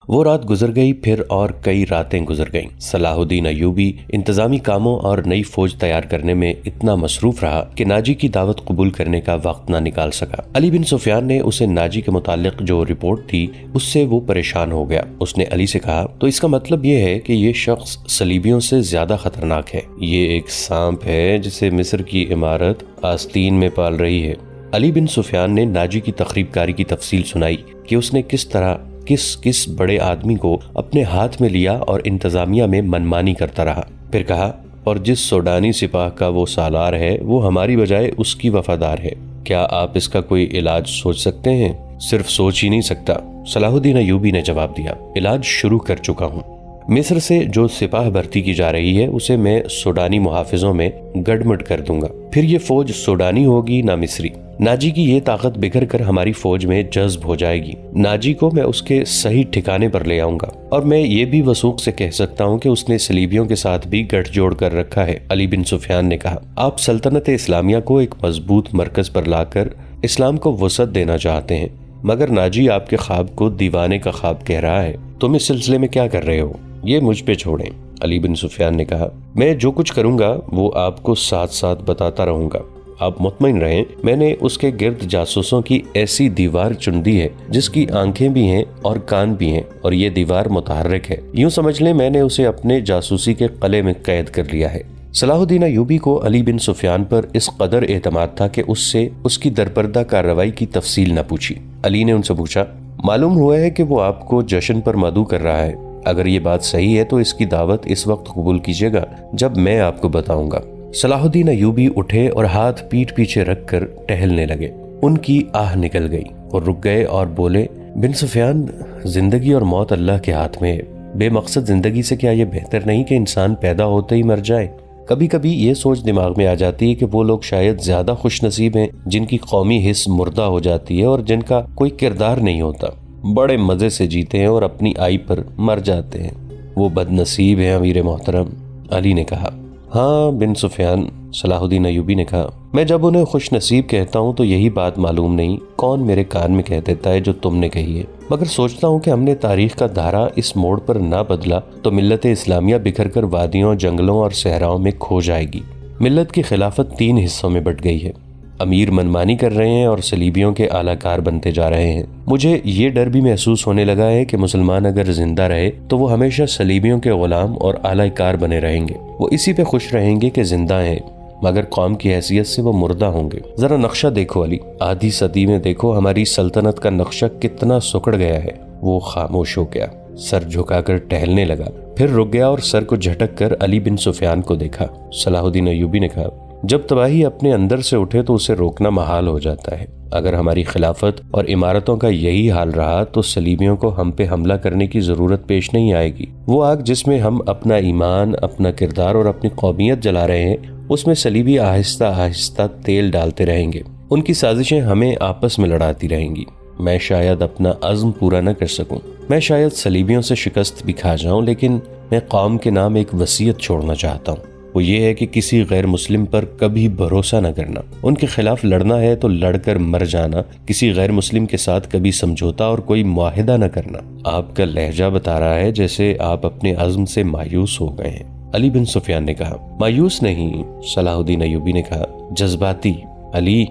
وہ رات گزر گئی، پھر اور کئی راتیں گزر گئیں۔ صلاح الدین ایوبی انتظامی کاموں اور نئی فوج تیار کرنے میں اتنا مصروف رہا کہ ناجی کی دعوت قبول کرنے کا وقت نہ نکال سکا۔ علی بن سفیان نے اسے ناجی کے متعلق جو رپورٹ تھی اس سے وہ پریشان ہو گیا۔ اس نے علی سے کہا، تو اس کا مطلب یہ ہے کہ یہ شخص صلیبیوں سے زیادہ خطرناک ہے، یہ ایک سانپ ہے جسے مصر کی عمارت آستین میں پال رہی ہے۔ علی بن سفیان نے ناجی کی تخریب کاری کی تفصیل سنائی کہ اس نے کس طرح کس بڑے آدمی کو اپنے ہاتھ میں لیا اور انتظامیہ میں منمانی کرتا رہا۔ پھر کہا، اور جس سوڈانی سپاہ کا وہ سالار ہے وہ ہماری بجائے اس کی وفادار ہے، کیا آپ اس کا کوئی علاج سوچ سکتے ہیں؟ صرف سوچ ہی نہیں سکتا، صلاح الدین ایوبی نے جواب دیا، علاج شروع کر چکا ہوں۔ مصر سے جو سپاہ بھرتی کی جا رہی ہے اسے میں سوڈانی محافظوں میں گڑمٹ کر دوں گا، پھر یہ فوج سوڈانی ہوگی نہ مصری۔ ناجی کی یہ طاقت بکھر کر ہماری فوج میں جذب ہو جائے گی۔ ناجی کو میں اس کے صحیح ٹھکانے پر لے آؤں گا، اور میں یہ بھی وثوق سے کہہ سکتا ہوں کہ اس نے صلیبیوں کے ساتھ بھی گٹھ جوڑ کر رکھا ہے۔ علی بن سفیان نے کہا، آپ سلطنت اسلامیہ کو ایک مضبوط مرکز پر لا کر اسلام کو وسعت دینا چاہتے ہیں، مگر ناجی آپ کے خواب کو دیوانے کا خواب کہہ رہا ہے۔ تم اس سلسلے میں کیا کر رہے ہو؟ یہ مجھ پہ چھوڑیں۔ علی بن سفیان نے کہا، میں جو کچھ کروں گا وہ آپ کو ساتھ ساتھ بتاتا رہوں گا، آپ مطمئن رہیں۔ میں نے اس کے گرد جاسوسوں کی ایسی دیوار چن دی ہے جس کی آنکھیں بھی ہیں اور کان بھی ہیں، اور یہ دیوار متحرک ہے۔ یوں سمجھ لیں میں نے اسے اپنے جاسوسی کے قلعے میں قید کر لیا ہے۔ صلاح الدین ایوبی کو علی بن سفیان پر اس قدر اعتماد تھا کہ اس سے اس کی درپردہ کارروائی کی تفصیل نہ پوچھی۔ علی نے ان سے پوچھا، معلوم ہوا ہے کہ وہ آپ کو جشن پر مدعو کر رہا ہے، اگر یہ بات صحیح ہے تو اس کی دعوت اس وقت قبول کیجیے گا جب میں آپ کو بتاؤں گا۔ صلاح الدین ایوبی اٹھے اور ہاتھ پیٹھ پیچھے رکھ کر ٹہلنے لگے۔ ان کی آہ نکل گئی اور رک گئے اور بولے، بن سفیان، زندگی اور موت اللہ کے ہاتھ میں ہے۔ بے مقصد زندگی سے کیا یہ بہتر نہیں کہ انسان پیدا ہوتے ہی مر جائے؟ کبھی کبھی یہ سوچ دماغ میں آ جاتی ہے کہ وہ لوگ شاید زیادہ خوش نصیب ہیں جن کی قومی حس مردہ ہو جاتی ہے اور جن کا کوئی کردار نہیں ہوتا، بڑے مزے سے جیتے ہیں اور اپنی آئی پر مر جاتے ہیں۔ وہ بد نصیب ہیں امیر محترم۔ علی نے کہا، ہاں بن سفیان۔ صلاح الدین ایوبی نے کہا، میں جب انہیں خوش نصیب کہتا ہوں تو یہی بات معلوم نہیں کون میرے کان میں کہہ دیتا ہے جو تم نے کہی ہے، مگر سوچتا ہوں کہ ہم نے تاریخ کا دھارا اس موڑ پر نہ بدلا تو ملت اسلامیہ بکھر کر وادیوں، جنگلوں اور صحراؤں میں کھو جائے گی۔ ملت کی خلافت 3 حصوں میں بٹ گئی ہے، امیر منمانی کر رہے ہیں اور صلیبیوں کے اعلی کار بنتے جا رہے ہیں۔ مجھے یہ ڈر بھی محسوس ہونے لگا ہے کہ مسلمان اگر زندہ رہے تو وہ ہمیشہ صلیبیوں کے غلام اور اعلی کار بنے رہیں گے۔ وہ اسی پہ خوش رہیں گے کہ زندہ ہیں، مگر قوم کی حیثیت سے وہ مردہ ہوں گے۔ ذرا نقشہ دیکھو علی، آدھی صدی میں دیکھو ہماری سلطنت کا نقشہ کتنا سکڑ گیا ہے۔ وہ خاموش ہو گیا، سر جھکا کر ٹہلنے لگا، پھر رک گیا اور سر کو جھٹک کر علی بن سفیان کو دیکھا۔ صلاح الدین ایوبی نے کہا، جب تباہی اپنے اندر سے اٹھے تو اسے روکنا محال ہو جاتا ہے۔ اگر ہماری خلافت اور عمارتوں کا یہی حال رہا تو صلیبیوں کو ہم پہ حملہ کرنے کی ضرورت پیش نہیں آئے گی۔ وہ آگ جس میں ہم اپنا ایمان، اپنا کردار اور اپنی قومیت جلا رہے ہیں، اس میں صلیبی آہستہ آہستہ تیل ڈالتے رہیں گے۔ ان کی سازشیں ہمیں آپس میں لڑاتی رہیں گی۔ میں شاید اپنا عزم پورا نہ کر سکوں، میں شاید صلیبیوں سے شکست بھی کھا جاؤں، لیکن میں قوم کے نام ایک وصیت چھوڑنا چاہتا ہوں۔ وہ یہ ہے کہ کسی غیر مسلم پر کبھی بھروسہ نہ کرنا، ان کے خلاف لڑنا ہے تو لڑ کر مر جانا، کسی غیر مسلم کے ساتھ کبھی سمجھوتا اور کوئی معاہدہ نہ کرنا۔ آپ کا لہجہ بتا رہا ہے جیسے آپ اپنے عزم سے مایوس ہو گئے ہیں۔ علی بن سفیان نے کہا، مایوس نہیں۔ صلاح الدین ایوبی نے کہا، جذباتی۔ علی،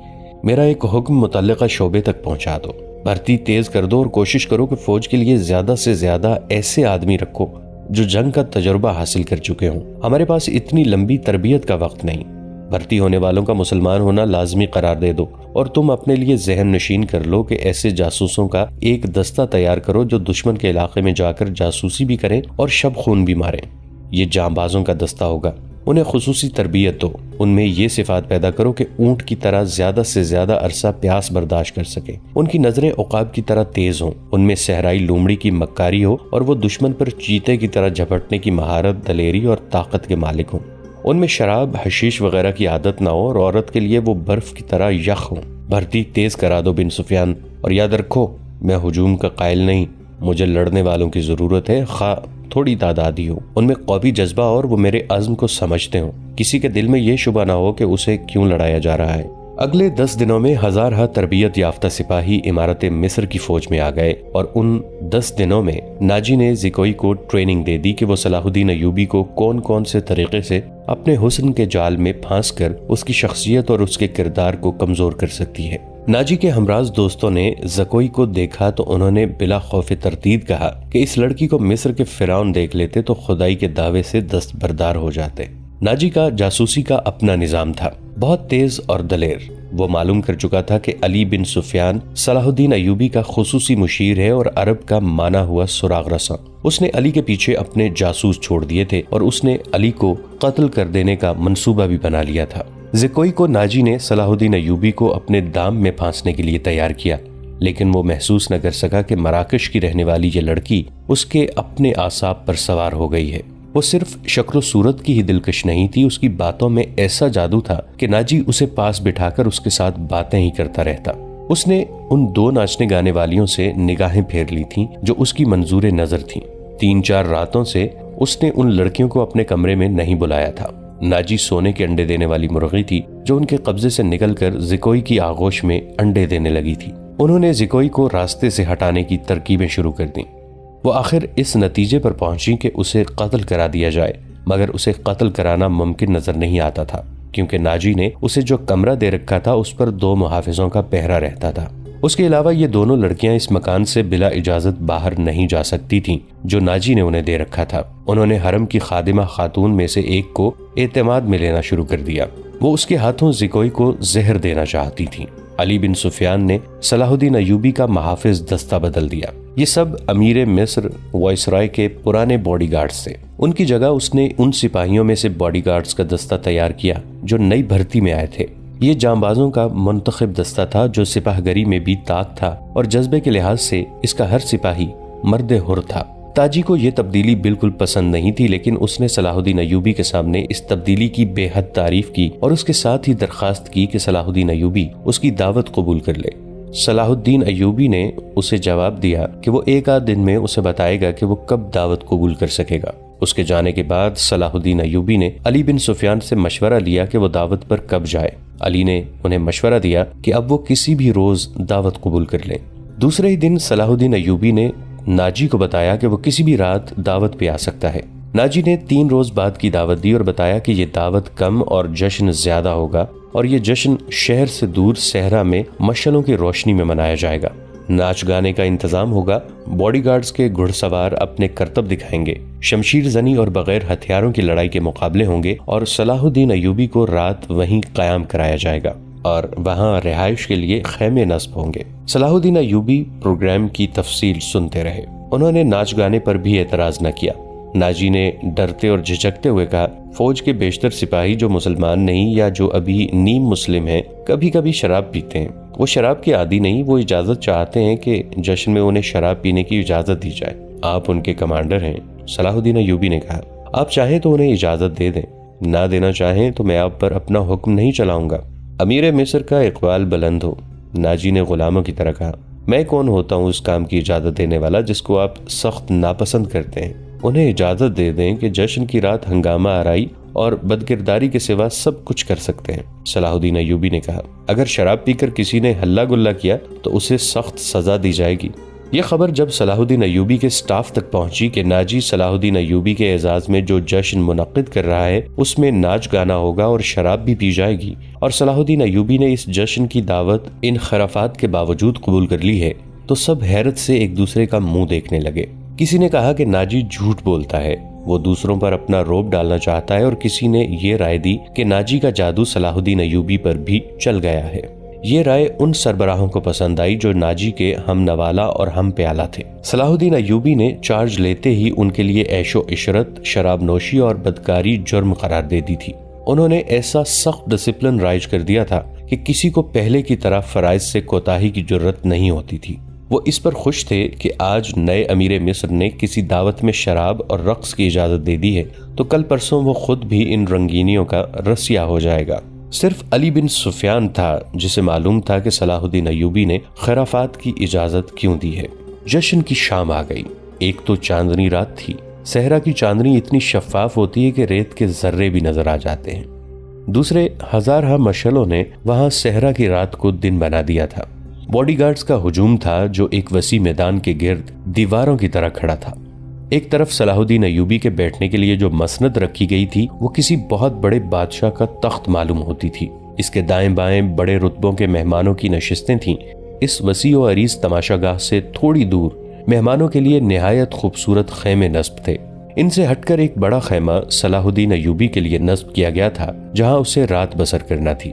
میرا ایک حکم متعلقہ شعبے تک پہنچا دو، بھرتی تیز کر دو اور کوشش کرو کہ فوج کے لیے زیادہ سے زیادہ ایسے آدمی رکھو جو جنگ کا تجربہ حاصل کر چکے ہوں۔ ہمارے پاس اتنی لمبی تربیت کا وقت نہیں۔ بھرتی ہونے والوں کا مسلمان ہونا لازمی قرار دے دو، اور تم اپنے لیے ذہن نشین کر لو کہ ایسے جاسوسوں کا ایک دستہ تیار کرو جو دشمن کے علاقے میں جا کر جاسوسی بھی کریں اور شب خون بھی ماریں۔ یہ جانبازوں کا دستہ ہوگا، انہیں خصوصی تربیت دو، ان میں یہ صفات پیدا کرو کہ اونٹ کی طرح زیادہ سے زیادہ عرصہ پیاس برداشت کر سکیں، ان کی نظریں عقاب کی طرح تیز ہوں، ان میں صحرائی لومڑی کی مکاری ہو اور وہ دشمن پر چیتے کی طرح جھپٹنے کی مہارت، دلیری اور طاقت کے مالک ہوں، ان میں شراب، حشیش وغیرہ کی عادت نہ ہو اور عورت کے لیے وہ برف کی طرح یخ ہوں۔ بھرتی تیز کرا دو بن سفیان، اور یاد رکھو میں ہجوم کا قائل نہیں، مجھے لڑنے والوں کی ضرورت ہے، خواہ تھوڑی تعدادی ہو، ان میں قوی جذبہ اور وہ میرے عزم کو سمجھتے ہوں، کسی کے دل میں یہ شبہ نہ ہو کہ اسے کیوں لڑایا جا رہا ہے۔ اگلے 10 دنوں میں ہزارہ تربیت یافتہ سپاہی امارت مصر کی فوج میں آ گئے اور ان 10 دنوں میں ناجی نے زکوئی کو ٹریننگ دے دی کہ وہ صلاح الدین ایوبی کو کون کون سے طریقے سے اپنے حسن کے جال میں پھانس کر اس کی شخصیت اور اس کے کردار کو کمزور کر سکتی ہے۔ ناجی کے ہمراز دوستوں نے زکوئی کو دیکھا تو انہوں نے بلا خوف تردید کہا کہ اس لڑکی کو مصر کے فرعون دیکھ لیتے تو خدائی کے دعوے سے دستبردار ہو جاتے۔ ناجی کا جاسوسی کا اپنا نظام تھا، بہت تیز اور دلیر۔ وہ معلوم کر چکا تھا کہ علی بن سفیان صلاح الدین ایوبی کا خصوصی مشیر ہے اور عرب کا مانا ہوا سراغ رساں۔ اس نے علی کے پیچھے اپنے جاسوس چھوڑ دیے تھے اور اس نے علی کو قتل کر دینے کا منصوبہ بھی بنا لیا تھا۔ زکوئی کو ناجی نے صلاح الدین ایوبی کو اپنے دام میں پھانسنے کے لیے تیار کیا، لیکن وہ محسوس نہ کر سکا کہ مراکش کی رہنے والی یہ لڑکی اس کے اپنے اعصاب پر سوار ہو گئی ہے۔ وہ صرف شکل و صورت کی ہی دلکش نہیں تھی، اس کی باتوں میں ایسا جادو تھا کہ ناجی اسے پاس بٹھا کر اس کے ساتھ باتیں ہی کرتا رہتا۔ اس نے ان 2 ناچنے گانے والیوں سے نگاہیں پھیر لی تھیں جو اس کی منظور نظر تھیں۔ 3-4 راتوں سے اس نے ان لڑکیوں کو اپنے کمرے میں نہیں بلایا تھا۔ ناجی سونے کے انڈے دینے والی مرغی تھی جو ان کے قبضے سے نکل کر زکوئی کی آغوش میں انڈے دینے لگی تھی۔ انہوں نے زکوئی کو راستے سے ہٹانے کی ترکیبیں شروع کر دیں۔ وہ آخر اس نتیجے پر پہنچی کہ اسے قتل کرا دیا جائے، مگر اسے قتل کرانا ممکن نظر نہیں آتا تھا کیونکہ ناجی نے اسے جو کمرہ دے رکھا تھا اس پر 2 محافظوں کا پہرا رہتا تھا۔ اس کے علاوہ یہ دونوں لڑکیاں اس مکان سے بلا اجازت باہر نہیں جا سکتی تھیں جو ناجی نے انہیں دے رکھا تھا۔ انہوں نے حرم کی خادمہ خاتون میں سے ایک کو اعتماد میں لینا شروع کر دیا۔ وہ اس کے ہاتھوں زکوئی کو زہر دینا چاہتی تھیں۔ علی بن سفیان نے صلاح الدین ایوبی کا محافظ دستہ بدل دیا۔ یہ سب امیر مصر وائسرائے کے پرانے باڈی گارڈز تھے۔ ان کی جگہ اس نے ان سپاہیوں میں سے باڈی گارڈز کا دستہ تیار کیا جو نئی بھرتی میں آئے تھے۔ یہ جانبازوں کا منتخب دستہ تھا جو سپاہ گری میں بھی طاق تھا اور جذبے کے لحاظ سے اس کا ہر سپاہی مرد حر تھا۔ تاجی کو یہ تبدیلی بالکل پسند نہیں تھی، لیکن اس نے صلاح الدین ایوبی کے سامنے اس تبدیلی کی بے حد تعریف کی اور اس کے ساتھ ہی درخواست کی کہ صلاح الدین ایوبی اس کی دعوت قبول کر لے۔ صلاح الدین ایوبی نے اسے جواب دیا کہ وہ 1 دن میں اسے بتائے گا کہ وہ کب دعوت قبول کر سکے گا۔ اس کے جانے کے بعد صلاح الدین ایوبی نے علی بن سفیان سے مشورہ لیا کہ وہ دعوت پر کب جائے۔ علی نے انہیں مشورہ دیا کہ اب وہ کسی بھی روز دعوت قبول کر لیں۔ دوسرے ہی دن صلاح الدین ایوبی نے ناجی کو بتایا کہ وہ کسی بھی رات دعوت پہ آ سکتا ہے۔ ناجی نے 3 روز بعد کی دعوت دی اور بتایا کہ یہ دعوت کم اور جشن زیادہ ہوگا اور یہ جشن شہر سے دور صحرا میں مشعلوں کی روشنی میں منایا جائے گا۔ ناچ گانے کا انتظام ہوگا، باڈی گارڈز کے گھڑ سوار اپنے کرتب دکھائیں گے، شمشیر زنی اور بغیر ہتھیاروں کی لڑائی کے مقابلے ہوں گے اور صلاح الدین ایوبی کو رات وہیں قیام کرایا جائے گا اور وہاں رہائش کے لیے خیمے نصب ہوں گے۔ صلاح الدین ایوبی پروگرام کی تفصیل سنتے رہے۔ انہوں نے ناچ گانے پر بھی اعتراض نہ کیا۔ ناجی نے ڈرتے اور جھجکتے ہوئے کہا، فوج کے بیشتر سپاہی جو مسلمان نہیں یا جو ابھی نیم مسلم ہیں کبھی کبھی شراب پیتے ہیں۔ وہ شراب کے عادی نہیں، وہ اجازت چاہتے ہیں کہ جشن میں انہیں شراب پینے کی اجازت دی جائے۔ آپ ان کے کمانڈر ہیں۔ صلاح الدین ایوبی نے کہا، آپ چاہیں تو انہیں اجازت دے دیں، نہ دینا چاہیں تو میں آپ پر اپنا حکم نہیں چلاؤں گا۔ امیر مصر کا اقبال بلند ہو، ناجی نے غلاموں کی طرح کہا۔ میں کون ہوتا ہوں اس کام کی اجازت دینے والا جس کو آپ سخت ناپسند کرتے ہیں؟ انہیں اجازت دے دیں کہ جشن کی رات ہنگامہ آرائی اور بدکرداری کے سوا سب کچھ کر سکتے ہیں۔ صلاح الدین ایوبی نے کہا، اگر شراب پی کر کسی نے ہلہ گلہ کیا تو اسے سخت سزا دی جائے گی۔ یہ خبر جب صلاح الدین ایوبی کے سٹاف تک پہنچی کہ ناجی صلاح الدین ایوبی کے اعزاز میں جو جشن منعقد کر رہا ہے اس میں ناچ گانا ہوگا اور شراب بھی پی جائے گی اور صلاح الدین ایوبی نے اس جشن کی دعوت ان خرافات کے باوجود قبول کر لی ہے، تو سب حیرت سے ایک دوسرے کا منہ دیکھنے لگے۔ کسی نے کہا کہ ناجی جھوٹ بولتا ہے، وہ دوسروں پر اپنا رعب ڈالنا چاہتا ہے، اور کسی نے یہ رائے دی کہ ناجی کا جادو صلاح الدین ایوبی پر بھی چل گیا ہے۔ یہ رائے ان سربراہوں کو پسند آئی جو ناجی کے ہم نوالا اور ہم پیالہ تھے۔ صلاح الدین ایوبی نے چارج لیتے ہی ان کے لیے عیش و عشرت، شراب نوشی اور بدکاری جرم قرار دے دی تھی۔ انہوں نے ایسا سخت ڈسپلن رائج کر دیا تھا کہ کسی کو پہلے کی طرح فرائض سے کوتاہی کی جرت نہیں ہوتی تھی۔ وہ اس پر خوش تھے کہ آج نئے امیر مصر نے کسی دعوت میں شراب اور رقص کی اجازت دے دی ہے تو کل پرسوں وہ خود بھی ان رنگینیوں کا رسیا ہو جائے گا۔ صرف علی بن سفیان تھا جسے معلوم تھا کہ صلاح الدین ایوبی نے خرافات کی اجازت کیوں دی ہے۔ جشن کی شام آ گئی۔ ایک تو چاندنی رات تھی۔ صحرا کی چاندنی اتنی شفاف ہوتی ہے کہ ریت کے ذرے بھی نظر آ جاتے ہیں۔ دوسرے ہزارہ مشعلوں نے وہاں صحرا کی رات کو دن بنا دیا تھا۔ باڈی گارڈز کا ہجوم تھا جو ایک وسیع میدان کے گرد دیواروں کی طرح کھڑا تھا۔ ایک طرف صلاح الدین ایوبی کے بیٹھنے کے لیے جو مسند رکھی گئی تھی وہ کسی بہت بڑے بادشاہ کا تخت معلوم ہوتی تھی۔ اس کے دائیں بائیں بڑے رتبوں کے مہمانوں کی نشستیں تھیں۔ اس وسیع و عریض تماشا گاہ سے تھوڑی دور مہمانوں کے لیے نہایت خوبصورت خیمے نصب تھے۔ ان سے ہٹ کر ایک بڑا خیمہ صلاح الدین ایوبی کے لیے نصب کیا گیا تھا جہاں اسے رات بسر کرنا تھی۔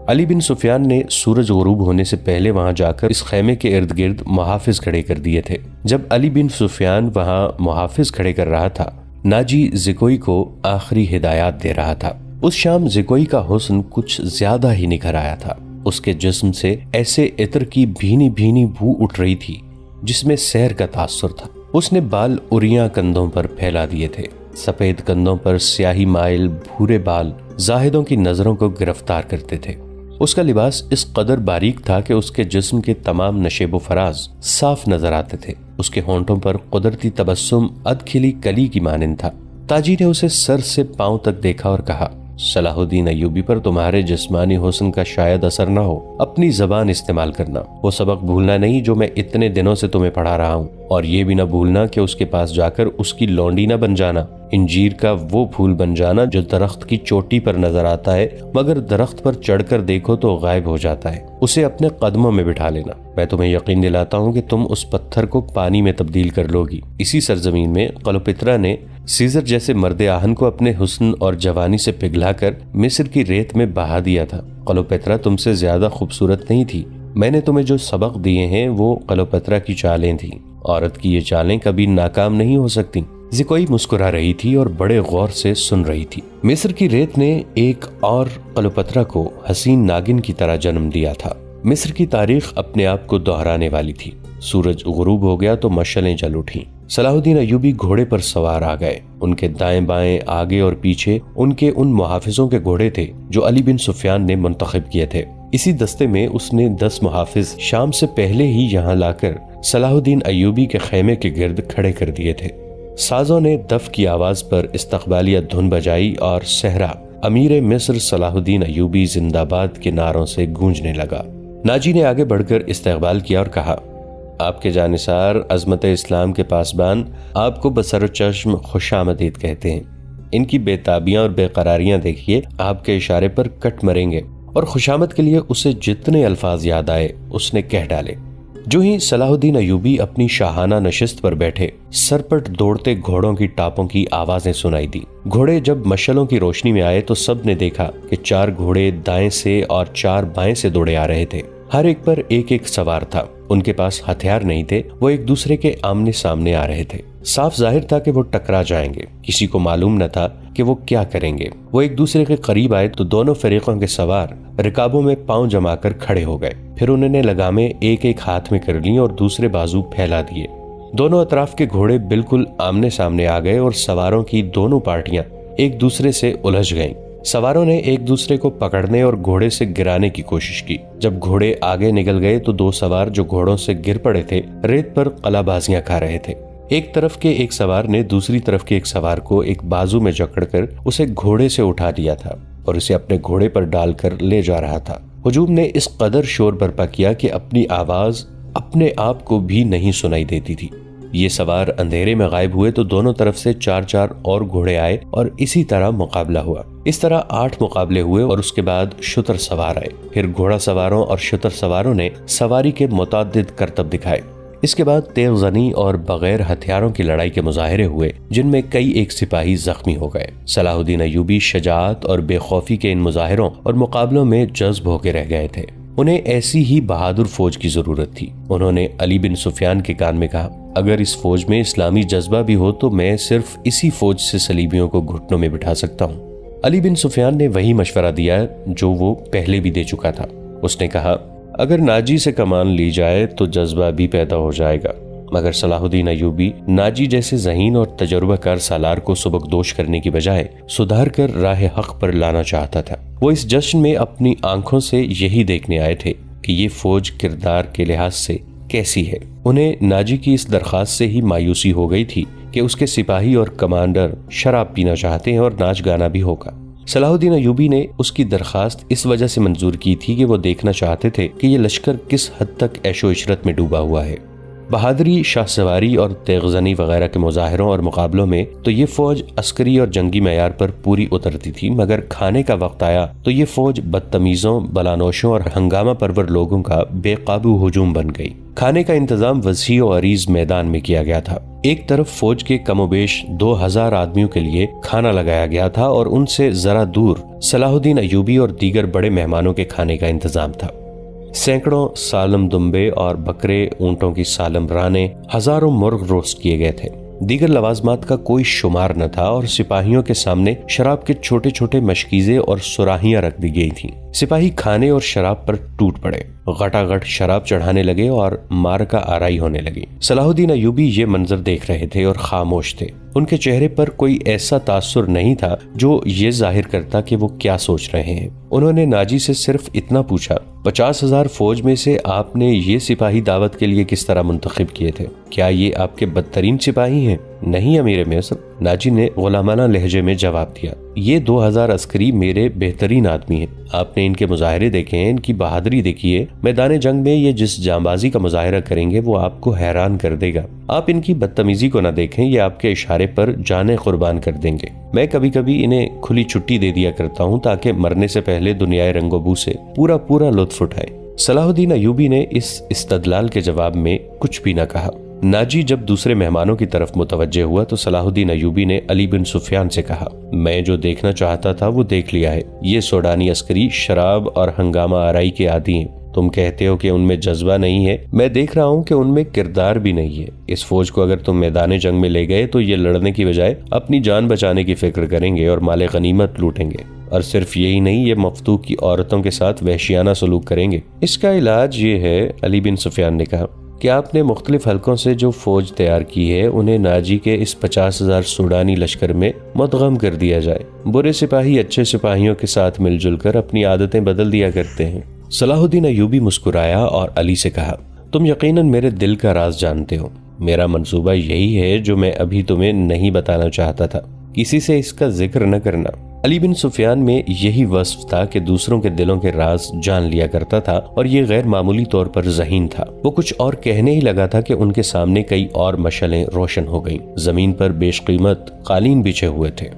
علی بن سفیان نے سورج غروب ہونے سے پہلے وہاں جا کر اس خیمے کے ارد گرد محافظ کھڑے کر دیے تھے۔ جب علی بن سفیان وہاں محافظ کھڑے کر رہا تھا، ناجی زکوئی کو آخری ہدایات دے رہا تھا۔ اس شام زکوئی کا حسن کچھ زیادہ ہی نکھر آیا تھا۔ اس کے جسم سے ایسے عطر کی بھینی بھینی بو اٹھ رہی تھی جس میں سحر کا تاثر تھا۔ اس نے بال اریاں کندھوں پر پھیلا دیے تھے۔ سفید کندھوں پر سیاہی مائل بھورے بال زاہدوں کی نظروں کو گرفتار کرتے تھے۔ اس کا لباس اس قدر باریک تھا کہ اس کے جسم کے تمام نشیب و فراز صاف نظر آتے تھے۔ اس کے ہونٹوں پر قدرتی تبسم ادکھلی کلی کی مانند تھا۔ تاجی نے اسے سر سے پاؤں تک دیکھا اور کہا، صلاح الدین ایوبی پر تمہارے جسمانی حسن کا شاید اثر نہ ہو، اپنی زبان استعمال کرنا۔ وہ سبق بھولنا نہیں جو میں اتنے دنوں سے تمہیں پڑھا رہا ہوں، اور یہ بھی نہ بھولنا کہ اس کے پاس جا کر اس کی لونڈی نہ بن جانا، انجیر کا وہ پھول بن جانا جو درخت کی چوٹی پر نظر آتا ہے مگر درخت پر چڑھ کر دیکھو تو غائب ہو جاتا ہے۔ اسے اپنے قدموں میں بٹھا لینا۔ میں تمہیں یقین دلاتا ہوں کہ تم اس پتھر کو پانی میں تبدیل کر لو گی۔ اسی سرزمین میں کلوپترا نے سیزر جیسے مرد آہن کو اپنے حسن اور جوانی سے پگھلا کر مصر کی ریت میں بہا دیا تھا۔ کلوپترا تم سے زیادہ خوبصورت نہیں تھی۔ میں نے تمہیں جو سبق دیے ہیں وہ کلوپترا کی چالیں تھیں۔ عورت کی یہ چالیں کبھی ناکام نہیں ہو سکتی۔ زکوئی مسکرا رہی تھی اور بڑے غور سے سن رہی تھی۔ مصر کی ریت نے ایک اور کلوپترا کو حسین ناگن کی طرح جنم دیا تھا۔ مصر کی تاریخ اپنے آپ کو دہرانے والی تھی۔ سورج غروب ہو گیا تو مشعلیں جل اٹھیں۔ صلاح الدین ایوبی گھوڑے پر سوار آ گئے۔ ان کے دائیں بائیں آگے اور پیچھے ان کے ان محافظوں کے گھوڑے تھے جو علی بن سفیان نے منتخب کیے تھے۔ اسی دستے میں اس نے 10 محافظ شام سے پہلے ہی یہاں لا کر صلاح الدین ایوبی کے خیمے کے گرد کھڑے کر دیے تھے۔ سازوں نے دف کی آواز پر استقبالیہ دھن بجائی اور صحرا امیر مصر صلاح الدین ایوبی زندہ باد کے نعروں سے گونجنے لگا۔ ناجی نے آگے بڑھ کر استقبال کیا اور کہا، آپ کے جانثار عظمت اسلام کے پاسبان آپ کو بسر و چشم خوش آمدید کہتے ہیں۔ ان کی بے تابیاں اور بے قراریاں دیکھیے، آپ کے اشارے پر کٹ مریں گے۔ اور خوشامد کے لیے اسے جتنے الفاظ یاد آئے اس نے کہہ ڈالے۔ جو ہی صلاح الدین ایوبی اپنی شاہانہ نشست پر بیٹھے، سرپٹ دوڑتے گھوڑوں کی ٹاپوں کی آوازیں سنائی دی۔ گھوڑے جب مشعلوں کی روشنی میں آئے تو سب نے دیکھا کہ 4 گھوڑے دائیں سے اور 4 بائیں سے دوڑے آ رہے تھے۔ ہر ایک پر ایک ایک سوار تھا۔ ان کے پاس ہتھیار نہیں تھے، وہ ایک دوسرے کے آمنے سامنے آ رہے تھے۔ صاف ظاہر تھا کہ وہ ٹکرا جائیں گے۔ کسی کو معلوم نہ تھا کہ وہ کیا کریں گے۔ وہ ایک دوسرے کے قریب آئے تو دونوں فریقوں کے سوار رکابوں میں پاؤں جما کر کھڑے ہو گئے۔ پھر انہوں نے لگامیں ایک ایک ہاتھ میں کر لیں اور دوسرے بازو پھیلا دیے۔ دونوں اطراف کے گھوڑے بالکل آمنے سامنے آ گئے اور سواروں کی دونوں پارٹیاں ایک دوسرے سے الجھ گئیں۔ سواروں نے ایک دوسرے کو پکڑنے اور گھوڑے سے گرانے کی کوشش کی۔ جب گھوڑے آگے نکل گئے تو 2 سوار جو گھوڑوں سے گر پڑے تھے ریت پر قلع بازیاں کھا رہے تھے۔ ایک طرف کے ایک سوار نے دوسری طرف کے ایک سوار کو ایک بازو میں جکڑ کر اسے گھوڑے سے اٹھا دیا تھا اور اسے اپنے گھوڑے پر ڈال کر لے جا رہا تھا۔ ہجوم نے اس قدر شور برپا کیا کہ اپنی آواز اپنے آپ کو بھی نہیں سنائی دیتی تھی۔ یہ سوار اندھیرے میں غائب ہوئے تو دونوں طرف سے 4 اور گھوڑے آئے اور اسی طرح مقابلہ ہوا۔ اس طرح 8 مقابلے ہوئے اور اس کے بعد شتر سوار آئے۔ پھر گھوڑا سواروں اور شتر سواروں نے سواری کے متعدد کرتب دکھائے۔ اس کے بعد تیغ زنی اور بغیر ہتھیاروں کی لڑائی کے مظاہرے ہوئے جن میں کئی ایک سپاہی زخمی ہو گئے۔ صلاح الدین ایوبی شجاعت اور بے خوفی کے ان مظاہروں اور مقابلوں میں جذب ہو کے رہ گئے تھے۔ انہیں ایسی ہی بہادر فوج کی ضرورت تھی۔ انہوں نے علی بن سفیان کے کان میں کہا، اگر اس فوج میں اسلامی جذبہ بھی ہو تو میں صرف اسی فوج سے صلیبیوں کو گھٹنوں میں بٹھا سکتا ہوں۔ علی بن سفیان نے وہی مشورہ دیا جو وہ پہلے بھی دے چکا تھا۔ اس نے کہا، اگر ناجی سے کمان لی جائے تو جذبہ بھی پیدا ہو جائے گا، مگر صلاح الدین ایوبی ناجی جیسے ذہین اور تجربہ کار سالار کو سبکدوش کرنے کی بجائے سدھار کر راہ حق پر لانا چاہتا تھا۔ وہ اس جشن میں اپنی آنکھوں سے یہی دیکھنے آئے تھے کہ یہ فوج کردار کے لحاظ سے کیسی ہے۔ انہیں ناجی کی اس درخواست سے ہی مایوسی ہو گئی تھی کہ اس کے سپاہی اور کمانڈر شراب پینا چاہتے ہیں اور ناچ گانا بھی ہوگا۔ صلاح الدین ایوبی نے اس کی درخواست اس وجہ سے منظور کی تھی کہ وہ دیکھنا چاہتے تھے کہ یہ لشکر کس حد تک عیش و عشرت میں ڈوبا ہوا ہے۔ بہادری، شاہ سواری اور تیغ زنی وغیرہ کے مظاہروں اور مقابلوں میں تو یہ فوج عسکری اور جنگی معیار پر پوری اترتی تھی، مگر کھانے کا وقت آیا تو یہ فوج بدتمیزوں، بلانوشوں اور ہنگامہ پرور لوگوں کا بے قابو ہجوم بن گئی۔ کھانے کا انتظام وسیع و عریض میدان میں کیا گیا تھا۔ ایک طرف فوج کے کم و بیش 2000 آدمیوں کے لیے کھانا لگایا گیا تھا اور ان سے ذرا دور صلاح الدین ایوبی اور دیگر بڑے مہمانوں کے کھانے کا انتظام تھا۔ سینکڑوں سالم دمبے اور بکرے، اونٹوں کی سالم رانیں، ہزاروں مرغ روسٹ کیے گئے تھے۔ دیگر لوازمات کا کوئی شمار نہ تھا اور سپاہیوں کے سامنے شراب کے چھوٹے چھوٹے مشکیزے اور سراہیاں رکھ دی گئی تھیں۔ سپاہی کھانے اور شراب پر ٹوٹ پڑے، غٹا غٹ شراب چڑھانے لگے اور مارکا آرائی ہونے لگی۔ صلاح الدین ایوبی یہ منظر دیکھ رہے تھے اور خاموش تھے۔ ان کے چہرے پر کوئی ایسا تاثر نہیں تھا جو یہ ظاہر کرتا کہ وہ کیا سوچ رہے ہیں۔ انہوں نے ناجی سے صرف اتنا پوچھا، 50,000 فوج میں سے آپ نے یہ سپاہی دعوت کے لیے کس طرح منتخب کیے تھے؟ کیا یہ آپ کے بدترین سپاہی ہیں؟ نہیں امیر مصر، ناجی نے غلامانہ لہجے میں جواب دیا، یہ 2000 عسکری میرے بہترین آدمی ہیں۔ آپ نے ان کے مظاہرے دیکھے ہیں، ان کی بہادری دیکھیے۔ میدان جنگ میں یہ جس جانبازی کا مظاہرہ کریں گے وہ آپ کو حیران کر دے گا۔ آپ ان کی بدتمیزی کو نہ دیکھیں، یہ آپ کے اشارے پر جانیں قربان کر دیں گے۔ میں کبھی کبھی انہیں کھلی چھٹی دے دیا کرتا ہوں تاکہ مرنے سے پہلے دنیائے رنگ و بو سے پورا لطف اٹھائیں۔ صلاح الدین ایوبی نے اس استدلال کے جواب میں کچھ بھی نہ کہا۔ ناجی جب دوسرے مہمانوں کی طرف متوجہ ہوا تو صلاح الدین ایوبی نے علی بن سفیان سے کہا، میں جو دیکھنا چاہتا تھا وہ دیکھ لیا ہے۔ یہ سوڈانی عسکری شراب اور ہنگامہ آرائی کے عادی ہیں۔ تم کہتے ہو کہ ان میں جذبہ نہیں ہے، میں دیکھ رہا ہوں کہ ان میں کردار بھی نہیں ہے۔ اس فوج کو اگر تم میدان جنگ میں لے گئے تو یہ لڑنے کی بجائے اپنی جان بچانے کی فکر کریں گے اور مال غنیمت لوٹیں گے، اور صرف یہی نہیں، یہ مفتوح کی عورتوں کے ساتھ وحشیانہ سلوک کریں گے۔ اس کا علاج یہ ہے، علی بن سفیان نے کہا، کہ آپ نے مختلف حلقوں سے جو فوج تیار کی ہے انہیں ناجی کے اس 50,000 سوڈانی لشکر میں مدغم کر دیا جائے۔ برے سپاہی اچھے سپاہیوں کے ساتھ مل جل کر اپنی عادتیں بدل دیا کرتے ہیں۔ صلاح الدین ایوبی مسکرایا اور علی سے کہا، تم یقیناً میرے دل کا راز جانتے ہو۔ میرا منصوبہ یہی ہے جو میں ابھی تمہیں نہیں بتانا چاہتا تھا، کسی سے اس کا ذکر نہ کرنا۔ علی بن سفیان میں یہی وصف تھا کہ دوسروں کے دلوں کے راز جان لیا کرتا تھا، اور یہ غیر معمولی طور پر ذہین تھا۔ وہ کچھ اور کہنے ہی لگا تھا کہ ان کے سامنے کئی اور مشعلیں روشن ہو گئیں۔ زمین پر بیش قیمت قالین بچھے ہوئے تھے۔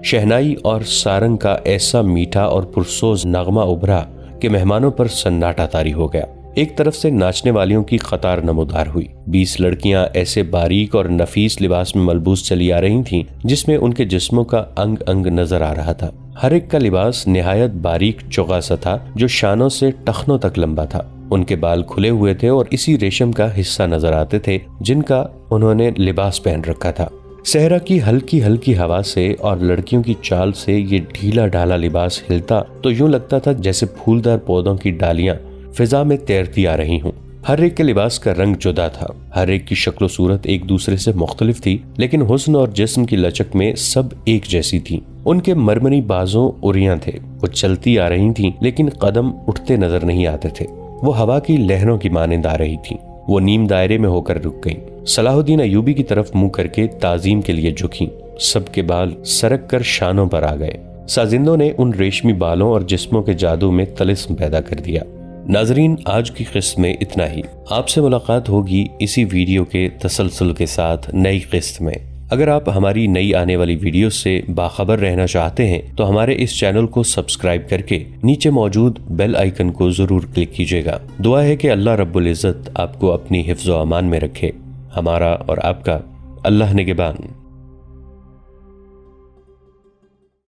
شہنائی اور سارنگ کا ایسا میٹھا اور پرسوز نغمہ ابھرا کہ مہمانوں پر سناٹا طاری ہو گیا۔ ایک طرف سے ناچنے والیوں کی قطار نمودار ہوئی۔ 20 لڑکیاں ایسے باریک اور نفیس لباس میں ملبوس چلی آ رہی تھیں جس میں ان کے جسموں کا انگ انگ نظر آ رہا تھا۔ ہر ایک کا لباس نہایت باریک چوغا سا تھا جو شانوں سے ٹخنوں تک لمبا تھا۔ ان کے بال کھلے ہوئے تھے اور اسی ریشم کا حصہ نظر آتے تھے جن کا انہوں نے لباس پہن رکھا تھا۔ صحرا کی ہلکی ہلکی ہوا سے اور لڑکیوں کی چال سے یہ ڈھیلا ڈھالا لباس ہلتا تو یوں لگتا تھا جیسے پھولدار پودوں کی ڈالیاں فضا میں تیرتی آ رہی ہوں۔ ہر ایک کے لباس کا رنگ جدا تھا، ہر ایک کی شکل و صورت ایک دوسرے سے مختلف تھی، لیکن حسن اور جسم کی لچک میں سب ایک جیسی تھی۔ ان کے مرمری بازوں اریاں تھے، وہ چلتی آ رہی تھیں لیکن قدم اٹھتے نظر نہیں آتے تھے۔ وہ ہوا کی لہروں کی مانند آ رہی تھیں۔ وہ نیم دائرے میں ہو کر رک گئیں۔ صلاح الدین ایوبی کی طرف منہ کر کے تعظیم کے لیے جھکیں۔ سب کے بال سرک کر شانوں پر آ گئے۔ سازندوں نے ان ریشمی بالوں اور جسموں کے جادو میں طلسم پیدا کر دیا۔ ناظرین، آج کی قسط میں اتنا ہی۔ آپ سے ملاقات ہوگی اسی ویڈیو کے تسلسل کے ساتھ نئی قسط میں۔ اگر آپ ہماری نئی آنے والی ویڈیو سے باخبر رہنا چاہتے ہیں تو ہمارے اس چینل کو سبسکرائب کر کے نیچے موجود بیل آئیکن کو ضرور کلک کیجیے گا۔ دعا ہے کہ اللہ رب العزت آپ کو اپنی حفظ و امان میں رکھے۔ ہمارا اور آپ کا اللہ نگہبان۔